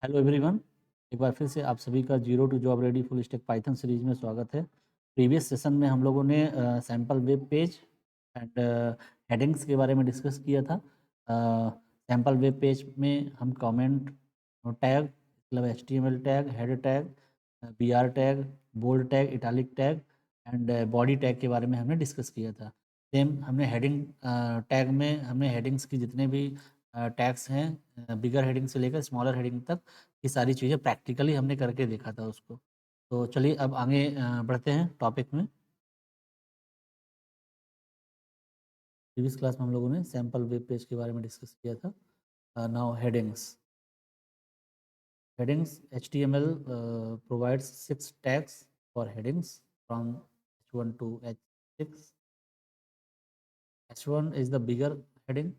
Hello everyone, एक बार फिर से आप सभी का zero to job ready full stack Python series में स्वागत है। प्रीवियस सेशन में हम लोगों ने sample web page and headings के बारे में डिस्कस किया था। सैम्पल वेब पेज में हम कमेंट टैग मतलब HTML tag, head tag, BR tag, bold tag, italic tag and body tag के बारे में हमने डिस्कस किया था। सेम हमने हेडिंग टैग में हमने हेडिंग्स की जितने भी टैग्स हैं बिगर हेडिंग से लेकर स्मॉलर हेडिंग तक ये सारी चीज़ें प्रैक्टिकली हमने करके देखा था उसको। तो चलिए अब आगे बढ़ते हैं टॉपिक में। प्रीवियस क्लास में हम लोगों ने सैम्पल वेब पेज के बारे में डिस्कस किया था। Now headings HTML provides 6 tags for headings from H1 to H6. H1 is the bigger heading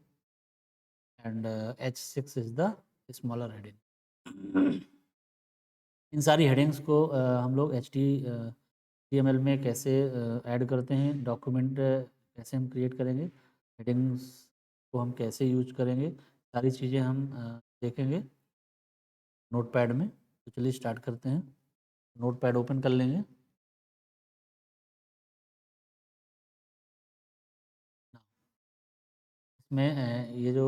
and H6 is the smaller heading. इन सारी हेडिंग्स को हम लोग HTML में कैसे ऐड करते हैं, डॉक्यूमेंट कैसे हम क्रिएट करेंगे, हेडिंग्स को हम कैसे यूज करेंगे, सारी चीज़ें हम देखेंगे नोटपैड में। तो चलिए स्टार्ट करते हैं। नोटपैड ओपन कर लेंगे। इसमें ये जो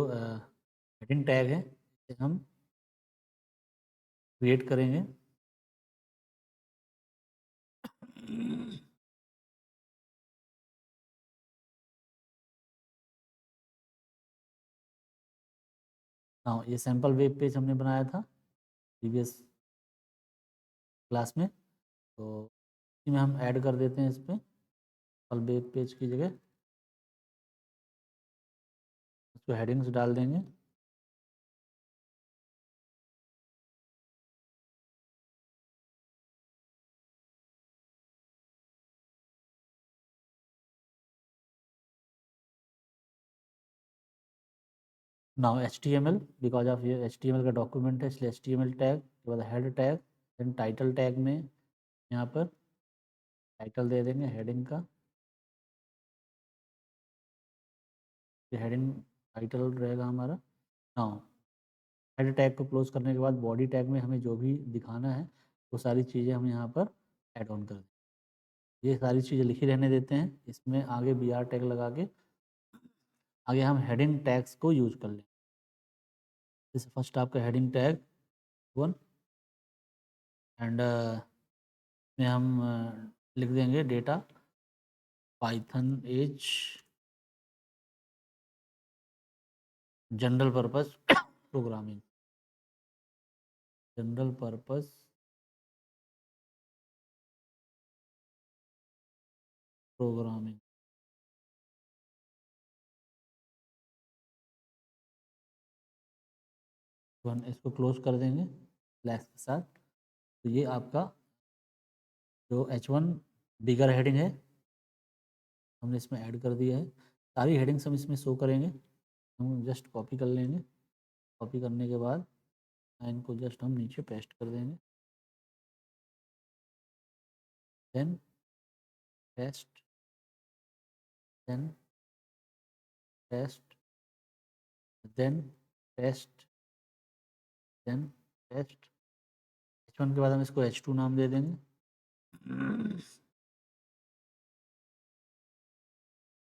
हेडिंग टैग है इसे हम क्रिएट करेंगे। हाँ, ये सैम्पल वेब पेज हमने बनाया था प्रीवियस क्लास में, तो इसी में हम ऐड कर देते हैं इस पर सैम्पल वेब पेज की जगह उसको हेडिंग्स डाल देंगे। नाउ HTML, बिकॉज ऑफ ये HTML का डॉक्यूमेंट है इसलिए HTML टैग के बाद head tag, then title tag में यहाँ पर टाइटल दे देंगे हेडिंग का। ये हेडिंग टाइटल रहेगा हमारा। नाउ हेड टैग को क्लोज करने के बाद बॉडी टैग में हमें जो भी दिखाना है वो सारी चीज़ें हम यहाँ पर ऐड ऑन कर दें। ये सारी चीज़ें लिखी रहने देते हैं। इसमें आगे BR टैग लगा के आगे हम हेडिंग टैग्स को यूज कर लें। जैसे फर्स्ट आपका हेडिंग टैग 1 एंड में हम लिख देंगे data Python as general purpose programming, general purpose programming. तो हम इसको क्लोज कर देंगे स्लैश के साथ। तो ये आपका जो H1 बिगर हेडिंग है हमने इसमें ऐड कर दिया है। सारी हेडिंग्स हम इसमें शो करेंगे। हम जस्ट कॉपी कर लेंगे। कॉपी करने के बाद इनको जस्ट हम नीचे पेस्ट कर देंगे। Then paste, then paste, then paste, then paste. H1 के बाद हम इसको H2 नाम दे देंगे।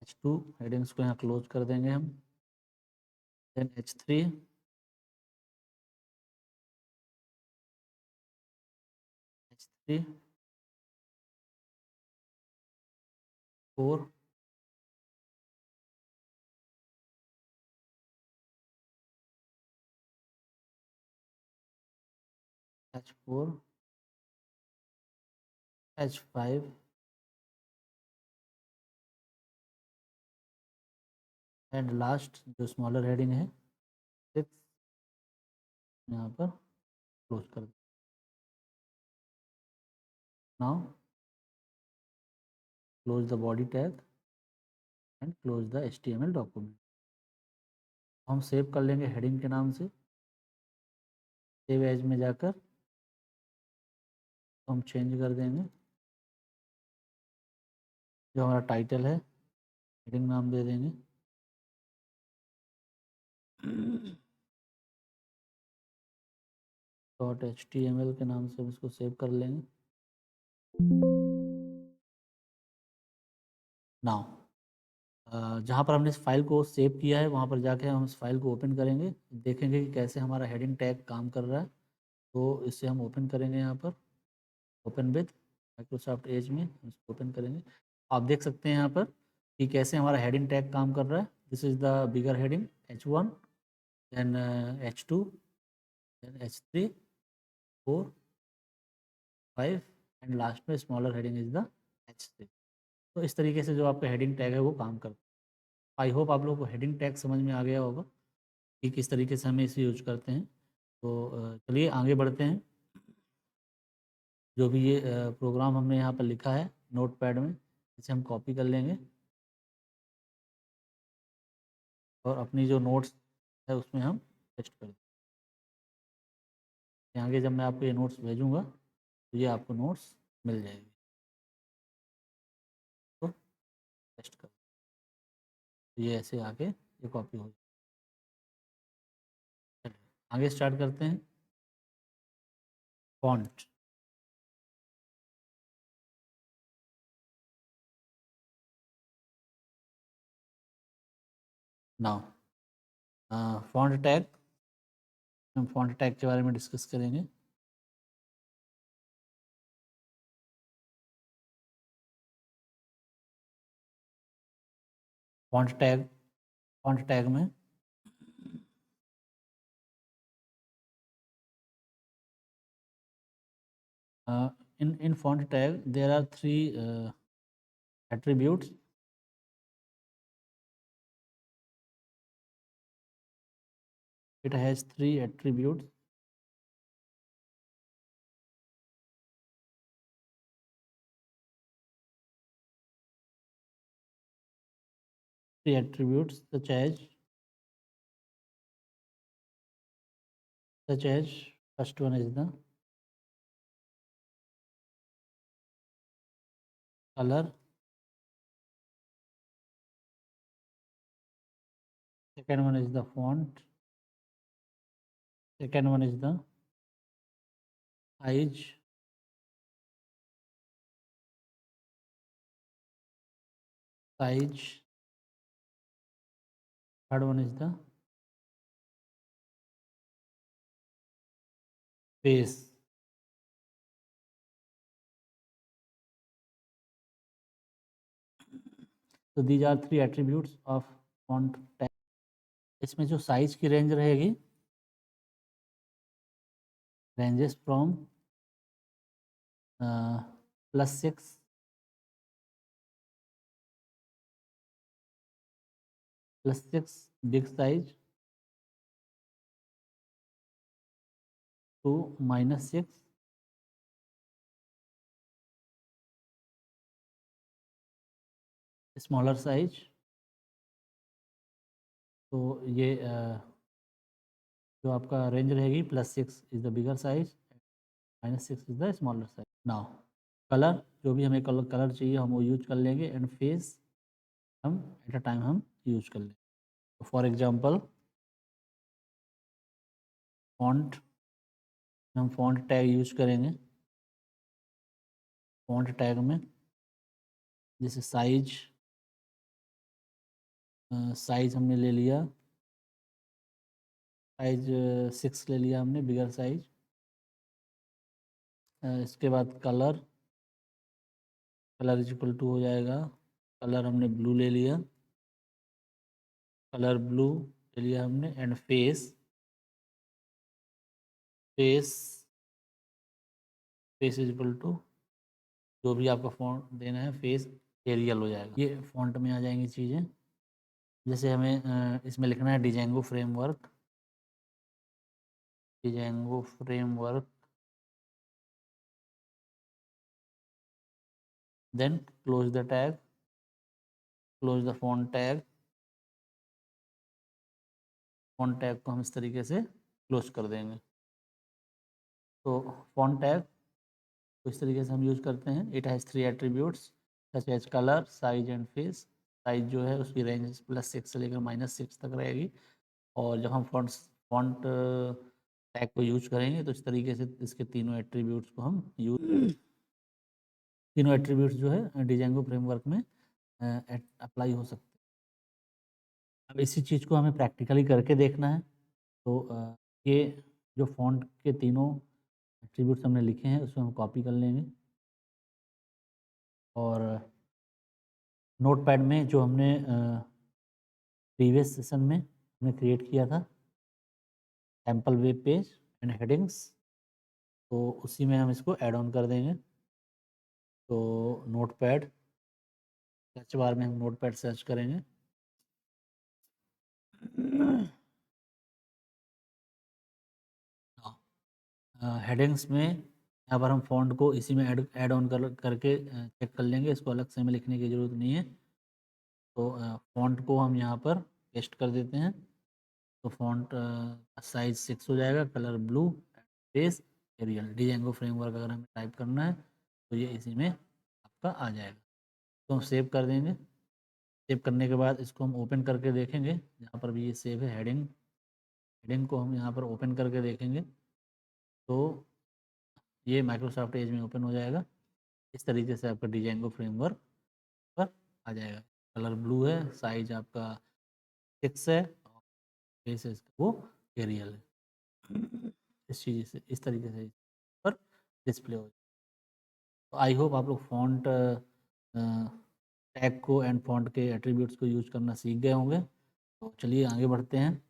H2 हेडिंग्स को यहाँ क्लोज कर देंगे हम। Then H3, H3 4, H4, H5 and last जो स्मॉलर हेडिंग है 6 यहाँ पर क्लोज कर दें। Now close the body tag and close the HTML document. हम सेव कर लेंगे हेडिंग के नाम से। सेव एज में जाकर हम चेंज कर देंगे। जो हमारा टाइटल है हेडिंग नाम दे देंगे। .html के नाम से हम इसको सेव कर लेंगे। नाउ जहाँ पर हमने इस फाइल को सेव किया है वहाँ पर जाके हम इस फाइल को ओपन करेंगे, देखेंगे कि कैसे हमारा हेडिंग टैग काम कर रहा है। तो इससे हम ओपन करेंगे, यहाँ पर ओपन विद माइक्रोसॉफ्ट एज में हम इसको ओपन करेंगे। आप देख सकते हैं यहाँ पर कि कैसे हमारा हेडिंग टैग काम कर रहा है। This is the bigger heading H1, then H2, then H3, 4, 5 and last में smaller heading is the H3। तो इस तरीके से जो आपका हेडिंग टैग है वो काम करता है। आई होप आप लोगों को हेडिंग टैग समझ में आ गया होगा कि किस तरीके से हमें इसे यूज करते हैं। तो चलिए आगे बढ़ते हैं। जो भी ये प्रोग्राम हमने यहाँ पर लिखा है नोटपैड में, इसे हम कॉपी कर लेंगे और अपनी जो नोट्स है उसमें हम पेस्ट कर देंगे। आगे जब मैं आपको ये नोट्स भेजूँगा तो ये आपको नोट्स मिल जाएगी। तो पेस्ट कर, ये ऐसे आके ये कॉपी हो जाए। आगे स्टार्ट करते हैं। फॉन्ट, नाउ फॉन्ट टैग, हम फॉन्ट टैग के बारे में डिस्कस करेंगे। फॉन्ट टैग में in font tag there are three attributes. It has three attributes. Three attributes such as first one is the color, second one is the font, second one is the size, third one is the face. So these are three attributes of font tag. इसमें जो size की range रहेगी, ranges from +6 big size to -6 smaller size. तो ये जो आपका range रहेगी +6 is the bigger size, -6 is the smaller size. Now colour, जो भी हमें कलर चाहिए हम वो यूज कर लेंगे, एंड फेस हम एट अ टाइम हम यूज कर लेंगे। तो फॉर एग्जांपल फॉन्ट, हम फॉन्ट टैग यूज करेंगे। फॉन्ट टैग में जैसे साइज हमने ले लिया, साइज 6 ले लिया हमने, बिगर साइज। इसके बाद कलर इज इक्वल टू हो जाएगा, कलर हमने ब्लू ले लिया, कलर ब्लू ले लिया हमने, and face is equal to जो भी आपका फॉन्ट देना है, फेस एरियल हो जाएगा। ये फॉन्ट में आ जाएंगी चीज़ें। जैसे हमें इसमें लिखना है Django framework, then close the tag, close the font tag. Font tag को हम इस तरीके से क्लोज कर देंगे। तो फॉन्ट टैग तो इस तरीके से हम यूज करते हैं। It has 3 attributes such as colour, size and face. Size जो है उसकी रेंज +6 से लेकर -6 तक रहेगी। और जब हम फॉन्ट टैग को यूज करेंगे तो इस तरीके से इसके तीनों एट्रीब्यूट्स को हम यूज तीनों एट्रीब्यूट्स जो है डिजेंगो फ्रेमवर्क में अप्लाई हो सकते हैं। अब इसी चीज़ को हमें प्रैक्टिकली करके देखना है। तो ये जो फ़ॉन्ट के तीनों एट्रीब्यूट्स हमने लिखे हैं उसको हम कॉपी कर लेंगे और नोटपैड में जो हमने प्रीवियस सेशन में हमने क्रिएट किया था sample web page and headings, तो उसी में हम इसको ऐड ऑन कर देंगे। तो नोटपैड सर्च बार में हम नोटपैड सर्च करेंगे। हेडिंग्स में यहाँ पर हम फ़ॉन्ट को इसी में ऐड ऑन करके चेक कर लेंगे, इसको अलग से हमें लिखने की ज़रूरत नहीं है। तो फ़ॉन्ट को हम यहाँ पर पेस्ट कर देते हैं। तो फ़ॉन्ट साइज़ 6 हो जाएगा, colour blue, space Arial, Django framework अगर हमें टाइप करना है तो ये इसी में आपका आ जाएगा। तो हम सेव कर देंगे। सेव करने के बाद इसको हम ओपन करके देखेंगे, जहाँ पर भी ये सेव है हेडिंग को हम यहाँ पर ओपन करके देखेंगे तो ये माइक्रोसॉफ्ट एज में ओपन हो जाएगा। इस तरीके से आपका डिजेंगो फ्रेमवर्क पर आ जाएगा। कलर ब्लू है, साइज आपका 6 है और फेस है इसका वो एरियल है। इस चीज़ से इस तरीके से पर डिस्प्ले हो जाए। तो आई होप आप लोग फ़ॉन्ट टैग को एंड फ़ॉन्ट के एट्रीब्यूट्स को यूज करना सीख गए होंगे। तो चलिए आगे बढ़ते हैं।